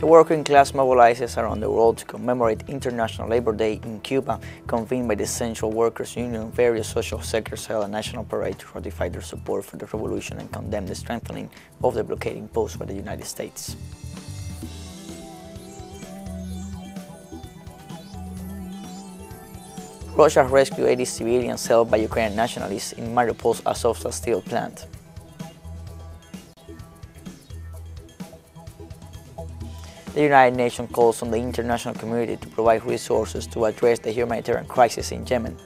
The working class mobilizes around the world to commemorate International Labor Day in Cuba, convened by the Central Workers' Union. Various social sectors held a national parade to ratify their support for the revolution and condemn the strengthening of the blockade imposed by the United States. Russia rescued 80 civilians held by Ukrainian nationalists in Mariupol's Azovstal steel plant. The United Nations calls on the international community to provide resources to address the humanitarian crisis in Yemen.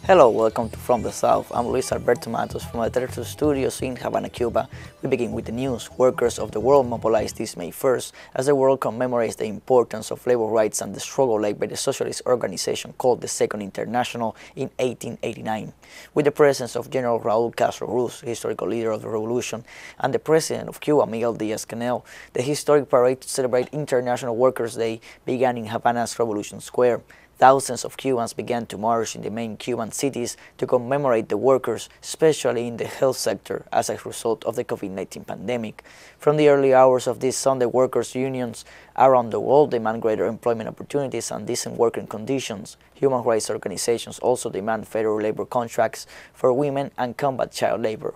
Hello, welcome to From the South. I'm Luis Alberto Matos from the teleSUR studios in Havana, Cuba. We begin with the news. Workers of the world mobilized this May 1st as the world commemorates the importance of labor rights and the struggle led by the socialist organization called the Second International in 1889. With the presence of General Raúl Castro Ruz, historical leader of the revolution, and the president of Cuba, Miguel Díaz-Canel, the historic parade to celebrate International Workers' Day began in Havana's Revolution Square. Thousands of Cubans began to march in the main Cuban cities to commemorate the workers, especially in the health sector, as a result of the COVID-19 pandemic. From the early hours of this Sunday, workers' unions around the world demand greater employment opportunities and decent working conditions. Human rights organizations also demand federal labor contracts for women and combat child labor.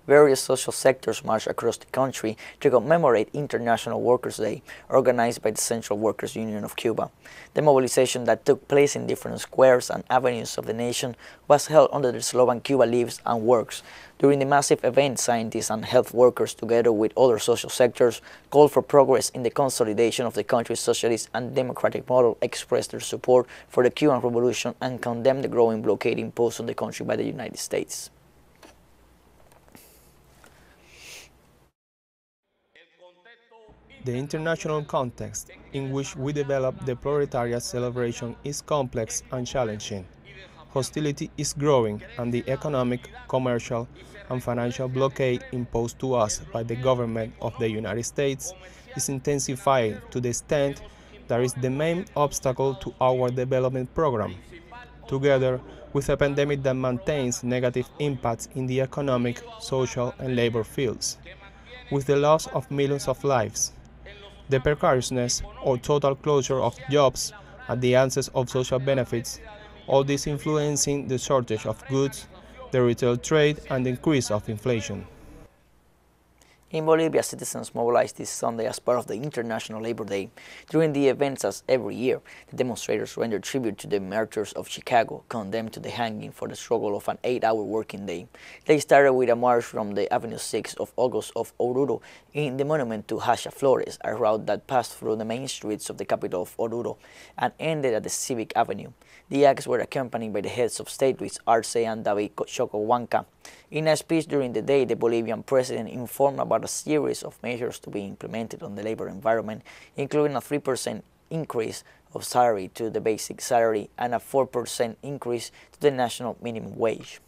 Various social sectors marched across the country to commemorate International Workers' Day, organized by the Central Workers' Union of Cuba. The mobilization that took place in different squares and avenues of the nation was held under the slogan "Cuba lives and works." During the massive event, scientists and health workers, together with other social sectors, called for progress in the consolidation of the country's socialist and democratic model, expressed their support for the Cuban Revolution, and condemned the growing blockade imposed on the country by the United States. The international context in which we develop the proletariat celebration is complex and challenging. Hostility is growing, and the economic, commercial, and financial blockade imposed to us by the government of the United States is intensifying to the extent that is the main obstacle to our development program, together with a pandemic that maintains negative impacts in the economic, social, and labor fields, with the loss of millions of lives, the precariousness or total closure of jobs and the absence of social benefits, all this influencing the shortage of goods, the retail trade, and the increase of inflation. In Bolivia, citizens mobilized this Sunday as part of the International Labor Day. During the events, as every year, the demonstrators rendered tribute to the martyrs of Chicago, condemned to the hanging for the struggle of an 8-hour working day. They started with a march from the Avenue 6 of August of Oruro in the monument to Hasha Flores, a route that passed through the main streets of the capital of Oruro, and ended at the Civic Avenue. The acts were accompanied by the heads of state Luis Arce and David Chocohuanca. In a speech during the day, the Bolivian president informed about a series of measures to be implemented on the labor environment, including a 3% increase of salary to the basic salary and a 4% increase to the national minimum wage.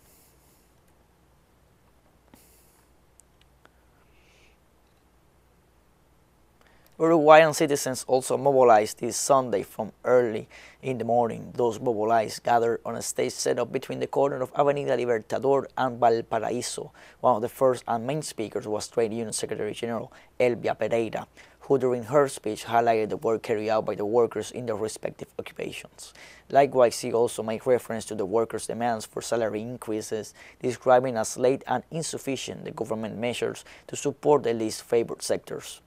Uruguayan citizens also mobilized this Sunday from early in the morning. Those mobilized gathered on a stage set up between the corner of Avenida Libertador and Valparaíso. One of the first and main speakers was Trade Union Secretary General Elvia Pereira, who during her speech highlighted the work carried out by the workers in their respective occupations. Likewise, she also made reference to the workers' demands for salary increases, describing as late and insufficient the government measures to support the least favored sectors.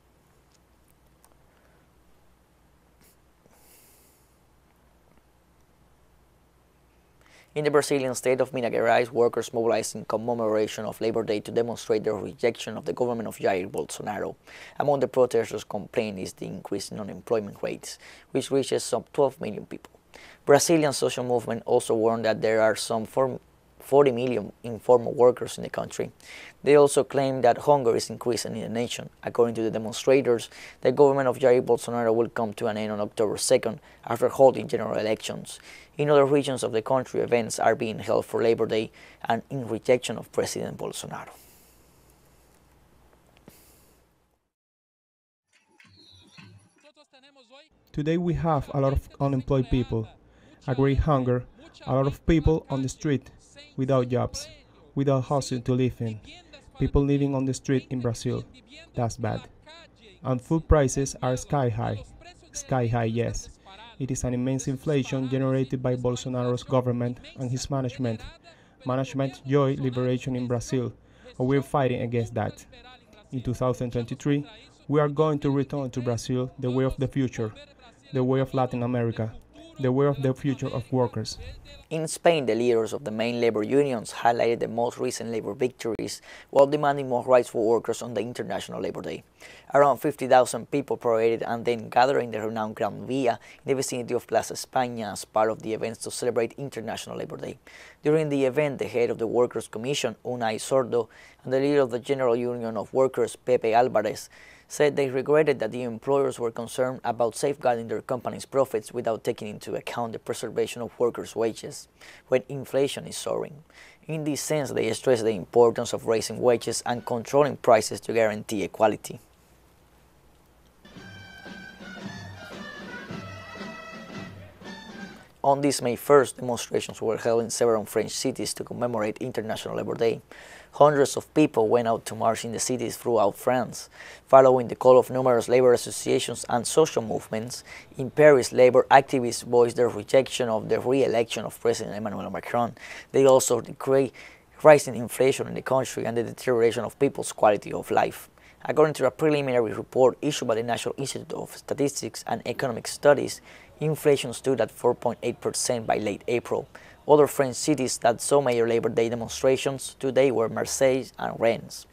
In the Brazilian state of Minas Gerais, workers mobilized in commemoration of Labor Day to demonstrate their rejection of the government of Jair Bolsonaro. Among the protesters' complaint is the increase in unemployment rates, which reaches some 12 million people. Brazilian social movement also warned that there are some 40 million informal workers in the country. They also claim that hunger is increasing in the nation. According to the demonstrators, the government of Jair Bolsonaro will come to an end on October 2nd after holding general elections. In other regions of the country, events are being held for Labor Day and in rejection of President Bolsonaro. Today we have a lot of unemployed people, a great hunger, a lot of people on the street without jobs, without housing to live in, people living on the street in Brazil. That's bad. And food prices are sky high. Sky high, yes. It is an immense inflation generated by Bolsonaro's government and his management. Management Joy Liberation in Brazil, and we're fighting against that. In 2023, we are going to return to Brazil the way of the future, the way of Latin America, the way of the future of workers. In Spain, the leaders of the main labor unions highlighted the most recent labor victories while demanding more rights for workers on the International Labor Day. Around 50,000 people paraded and then gathered in the renowned Gran Via in the vicinity of Plaza España as part of the events to celebrate International Labor Day. During the event, the head of the Workers' Commission, Unai Sordo, and the leader of the General Union of Workers, Pepe Alvarez, said they regretted that the employers were concerned about safeguarding their company's profits without taking into account the preservation of workers' wages when inflation is soaring. In this sense, they stressed the importance of raising wages and controlling prices to guarantee equality. On this May 1st, demonstrations were held in several French cities to commemorate International Labor Day. Hundreds of people went out to march in the cities throughout France. Following the call of numerous labor associations and social movements, in Paris, labor activists voiced their rejection of the re-election of President Emmanuel Macron. They also decry rising inflation in the country and the deterioration of people's quality of life. According to a preliminary report issued by the National Institute of Statistics and Economic Studies, inflation stood at 4.8% by late April. Other French cities that saw major Labor Day demonstrations today were Marseille and Rennes.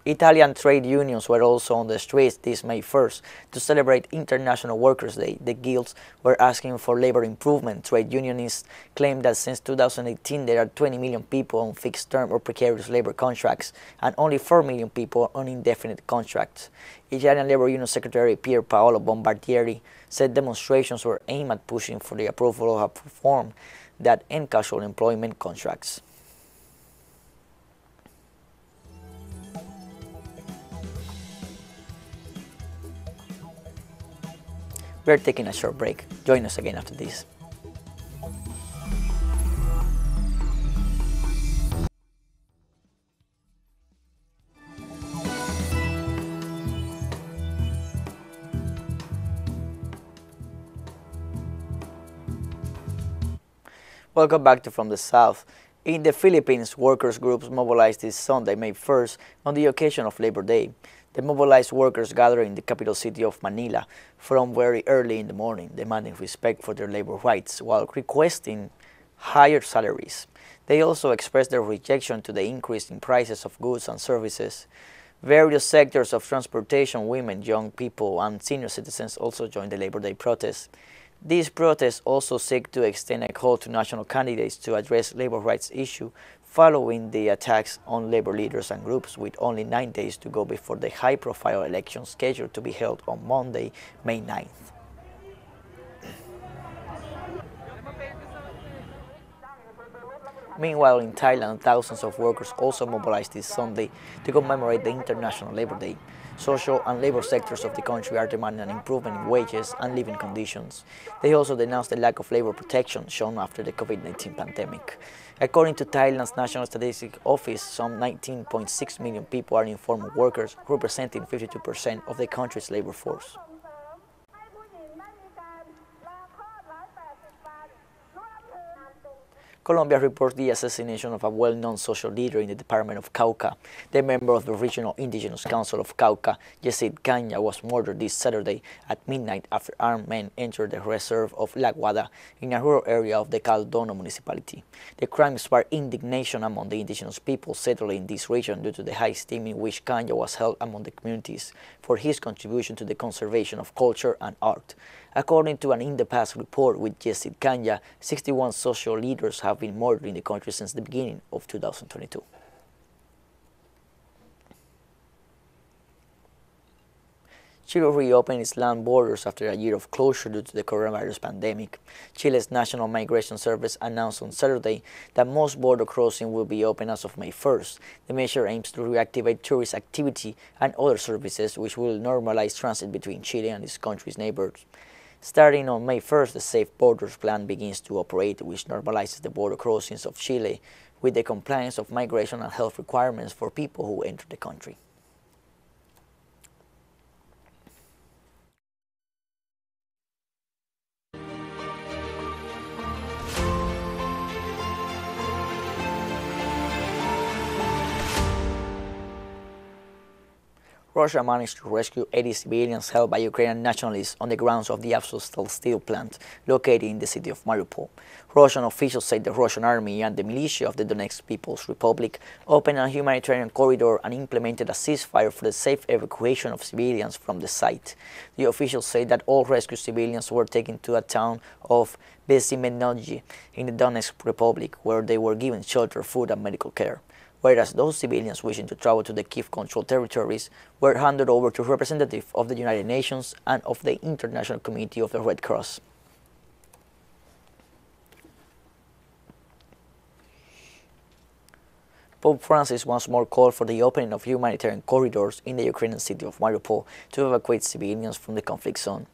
Italian trade unions were also on the streets this May 1st to celebrate International Workers' Day. The guilds were asking for labor improvement. Trade unionists claim that since 2018 there are 20 million people on fixed-term or precarious labor contracts and only 4 million people on indefinite contracts. Italian Labor Union Secretary Pier Paolo Bombardieri said demonstrations were aimed at pushing for the approval of a reform that end casual employment contracts. We are taking a short break. Join us again after this. Welcome back to From the South. In the Philippines, workers' groups mobilized this Sunday, May 1st, on the occasion of Labor Day. The mobilized workers gathered in the capital city of Manila from very early in the morning, demanding respect for their labor rights while requesting higher salaries. They also expressed their rejection to the increase in prices of goods and services. Various sectors of transportation, women, young people, and senior citizens also joined the Labor Day protests. These protests also seek to extend a call to national candidates to address labor rights issue following the attacks on labor leaders and groups, with only 9 days to go before the high-profile election scheduled to be held on Monday, May 9th. Meanwhile, in Thailand, thousands of workers also mobilized this Sunday to commemorate the International Labor Day. Social and labor sectors of the country are demanding an improvement in wages and living conditions. They also denounced the lack of labor protection shown after the COVID-19 pandemic. According to Thailand's National Statistics Office, some 19.6 million people are informal workers, representing 52% of the country's labor force. Colombia reports the assassination of a well-known social leader in the department of Cauca. The member of the Regional Indigenous Council of Cauca, Yesid Caña, was murdered this Saturday at midnight after armed men entered the reserve of La Guada in a rural area of the Caldono municipality. The crime sparked indignation among the indigenous people settled in this region due to the high esteem in which Caña was held among the communities for his contribution to the conservation of culture and art. According to an In the Past report with Yesid Caña, 61 social leaders have been murdered in the country since the beginning of 2022. Chile reopened its land borders after a year of closure due to the coronavirus pandemic. Chile's National Migration Service announced on Saturday that most border crossings will be open as of May 1st. The measure aims to reactivate tourist activity and other services, which will normalize transit between Chile and its country's neighbors. Starting on May 1st, the Safe Borders Plan begins to operate, which normalizes the border crossings of Chile with the compliance of migration and health requirements for people who enter the country. Russia managed to rescue 80 civilians held by Ukrainian nationalists on the grounds of the Azovstal steel plant located in the city of Mariupol. Russian officials said the Russian army and the militia of the Donetsk People's Republic opened a humanitarian corridor and implemented a ceasefire for the safe evacuation of civilians from the site. The officials said that all rescued civilians were taken to a town of Bezimenogi in the Donetsk Republic, where they were given shelter, food and medical care, whereas those civilians wishing to travel to the Kiev-controlled territories were handed over to representatives of the United Nations and of the International Committee of the Red Cross. Pope Francis once more called for the opening of humanitarian corridors in the Ukrainian city of Mariupol to evacuate civilians from the conflict zone.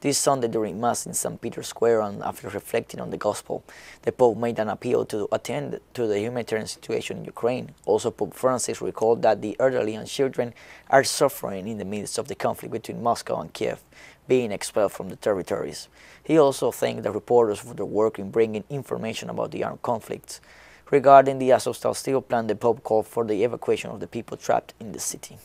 This Sunday during Mass in St. Peter's Square and after reflecting on the Gospel, the Pope made an appeal to attend to the humanitarian situation in Ukraine. Also, Pope Francis recalled that the elderly and children are suffering in the midst of the conflict between Moscow and Kiev, being expelled from the territories. He also thanked the reporters for their work in bringing information about the armed conflicts. Regarding the Azovstal steel plant, the Pope called for the evacuation of the people trapped in the city.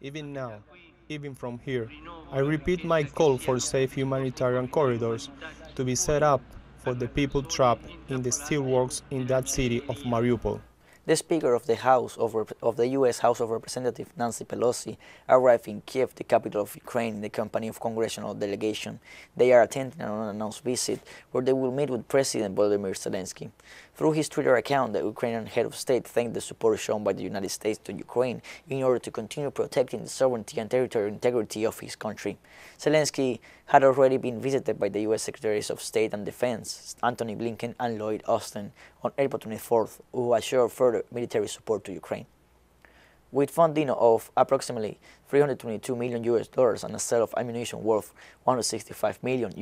Even now, even from here, I repeat my call for safe humanitarian corridors to be set up for the people trapped in the steelworks in that city of Mariupol. The Speaker of the U.S. House of Representatives, Nancy Pelosi, arrived in Kiev, the capital of Ukraine, in the company of congressional delegation. They are attending an unannounced visit where they will meet with President Volodymyr Zelensky. Through his Twitter account, the Ukrainian head of state thanked the support shown by the United States to Ukraine in order to continue protecting the sovereignty and territorial integrity of his country. Zelensky had already been visited by the U.S. Secretaries of State and Defense, Antony Blinken and Lloyd Austin, on April 24th, who assured further military support to Ukraine. With funding of approximately $322 million and a sale of ammunition worth $165 million.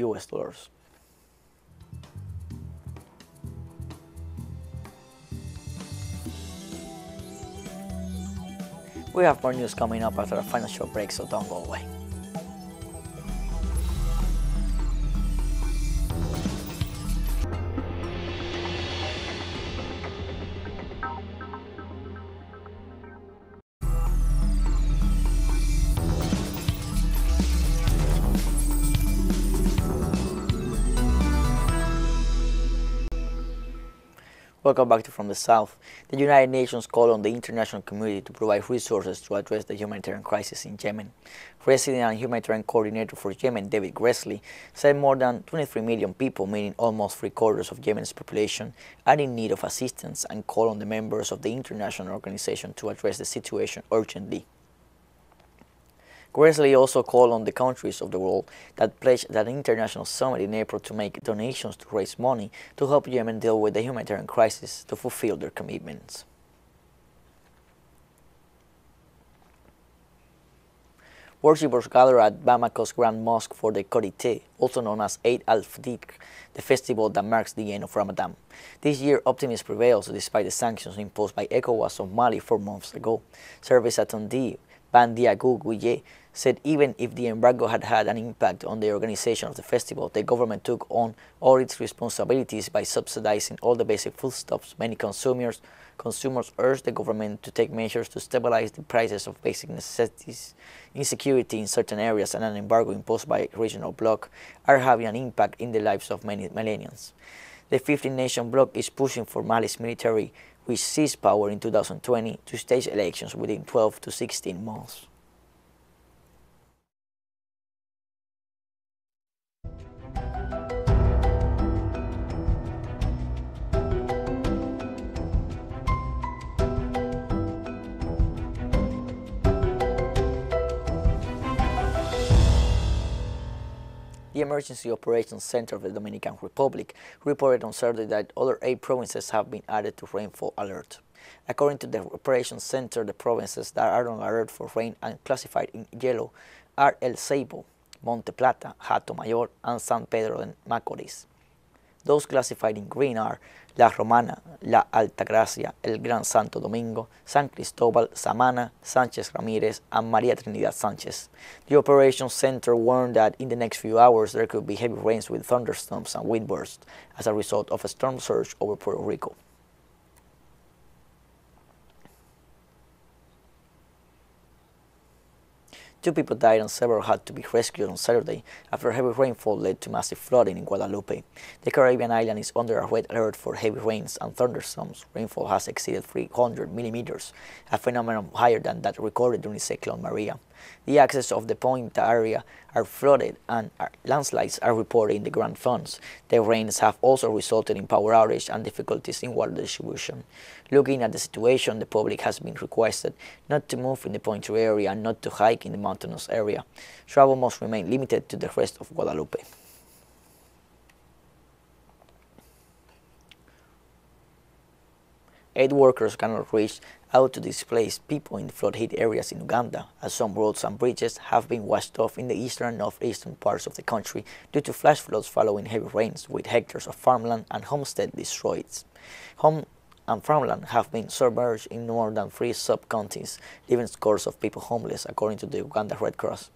We have more news coming up after a final short break, so don't go away. Welcome back to From the South. The United Nations called on the international community to provide resources to address the humanitarian crisis in Yemen. Resident and humanitarian coordinator for Yemen, David Gresley, said more than 23 million people, meaning almost three-quarters of Yemen's population, are in need of assistance and called on the members of the international organization to address the situation urgently. Gresley also called on the countries of the world that pledged at an international summit in April to make donations to raise money to help Yemen deal with the humanitarian crisis to fulfill their commitments. Worshippers gather at Bamako's Grand Mosque for the Korité, also known as Eid al-Fitr, the festival that marks the end of Ramadan. This year, optimism prevails despite the sanctions imposed by ECOWAS on Mali 4 months ago. Service attendee Bandiagu Guye said even if the embargo had had an impact on the organization of the festival, the government took on all its responsibilities by subsidizing all the basic foodstuffs. Many consumers urged the government to take measures to stabilize the prices of basic necessities. Insecurity in certain areas and an embargo imposed by a regional bloc are having an impact in the lives of many Malians. The 15-nation bloc is pushing for Mali's military, which seized power in 2020, to stage elections within 12 to 16 months. Emergency Operations Center of the Dominican Republic reported on Saturday that other 8 provinces have been added to rainfall alert. According to the Operations Center, the provinces that are on alert for rain and classified in yellow are El Ceibo, Monte Plata, Hato Mayor, and San Pedro de Macorís. Those classified in green are La Romana, La Altagracia, El Gran Santo Domingo, San Cristobal, Samana, Sánchez Ramírez, and María Trinidad Sánchez. The Operations Center warned that in the next few hours there could be heavy rains with thunderstorms and wind bursts as a result of a storm surge over Puerto Rico. Two people died and several had to be rescued on Saturday after heavy rainfall led to massive flooding in Guadalupe. The Caribbean island is under a red alert for heavy rains and thunderstorms. Rainfall has exceeded 300 millimeters, a phenomenon higher than that recorded during Cyclone Maria. The access of the Point area are flooded and landslides are reported in the Grand Fonds. The rains have also resulted in power outage and difficulties in water distribution. Looking at the situation, the public has been requested not to move in the Point area and not to hike in the mountainous area. Travel must remain limited to the rest of Guadalupe. Aid workers cannot reach out to displaced people in flood-hit areas in Uganda, as some roads and bridges have been washed off in the eastern and northeastern parts of the country due to flash floods following heavy rains, with hectares of farmland and homestead destroyed. Home and farmland have been submerged in more than 3 sub-counties, leaving scores of people homeless, according to the Uganda Red Cross.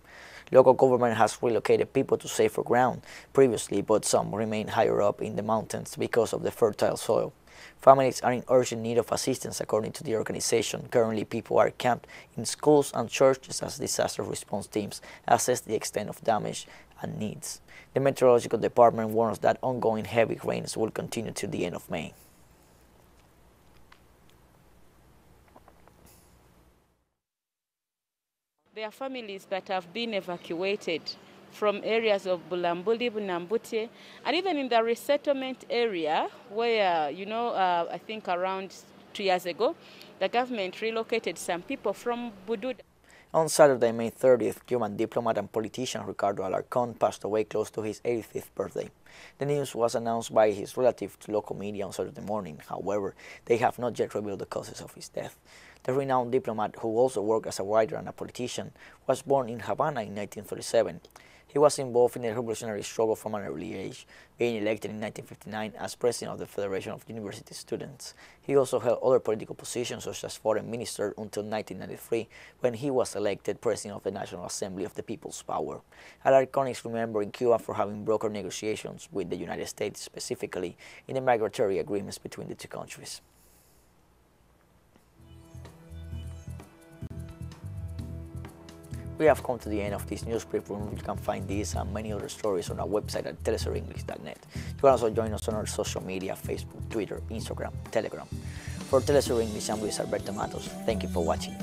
Local government has relocated people to safer ground previously, but some remain higher up in the mountains because of the fertile soil. Families are in urgent need of assistance, according to the organization. Currently, people are camped in schools and churches as disaster response teams assess the extent of damage and needs. The Meteorological Department warns that ongoing heavy rains will continue till the end of May. There are families that have been evacuated from areas of Bulambuli, Bunambute, and even in the resettlement area where, I think around 2 years ago, the government relocated some people from Bududa. On Saturday, May 30th, Cuban diplomat and politician Ricardo Alarcón passed away close to his 85th birthday. The news was announced by his relative to local media on Saturday morning. However, they have not yet revealed the causes of his death. The renowned diplomat, who also worked as a writer and a politician, was born in Havana in 1937. He was involved in the revolutionary struggle from an early age, being elected in 1959 as president of the Federation of University Students. He also held other political positions such as foreign minister until 1993, when he was elected president of the National Assembly of the People's Power. Alarcón is remembered in Cuba for having brokered negotiations with the United States, specifically in the migratory agreements between the two countries. We have come to the end of this news brief. You can find these and many other stories on our website at telesurenglish.net. You can also join us on our social media: Facebook, Twitter, Instagram, Telegram. For TeleSUR English, I'm Luis Alberto Matos. Thank you for watching.